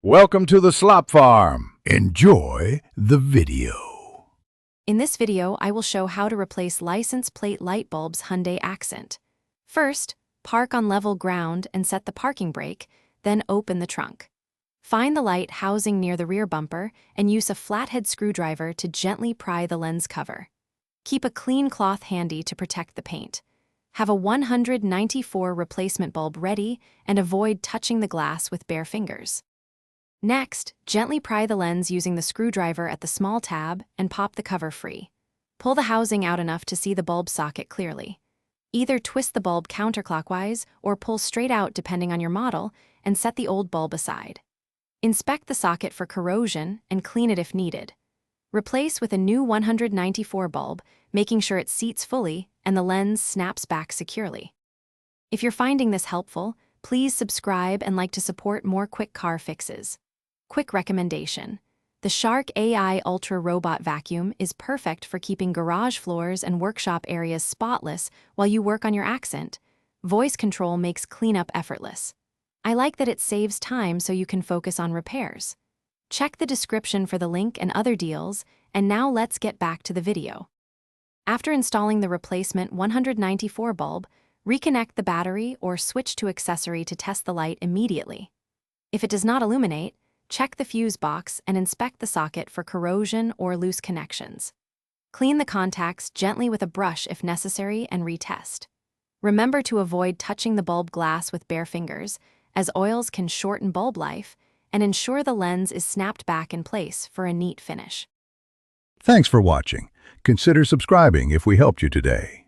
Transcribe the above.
Welcome to the Slop Farm. Enjoy the video. In this video, I will show how to replace license plate light bulbs Hyundai Accent. First, park on level ground and set the parking brake, then open the trunk. Find the light housing near the rear bumper and use a flathead screwdriver to gently pry the lens cover. Keep a clean cloth handy to protect the paint. Have a 194 replacement bulb ready and avoid touching the glass with bare fingers. Next, gently pry the lens using the screwdriver at the small tab and pop the cover free. Pull the housing out enough to see the bulb socket clearly. Either twist the bulb counterclockwise or pull straight out depending on your model and set the old bulb aside. Inspect the socket for corrosion and clean it if needed. Replace with a new 194 bulb, making sure it seats fully and the lens snaps back securely. If you're finding this helpful, please subscribe and like to support more quick car fixes. Quick recommendation: the Shark AI Ultra Robot Vacuum is perfect for keeping garage floors and workshop areas spotless while you work on your Accent. Voice control makes cleanup effortless. I like that it saves time so you can focus on repairs. Check the description for the link and other deals, and now let's get back to the video. After installing the replacement 194 bulb, reconnect the battery or switch to accessory to test the light immediately. If it does not illuminate, check the fuse box and inspect the socket for corrosion or loose connections. Clean the contacts gently with a brush if necessary and retest. Remember to avoid touching the bulb glass with bare fingers, as oils can shorten bulb life, and ensure the lens is snapped back in place for a neat finish. Thanks for watching. Consider subscribing if we helped you today.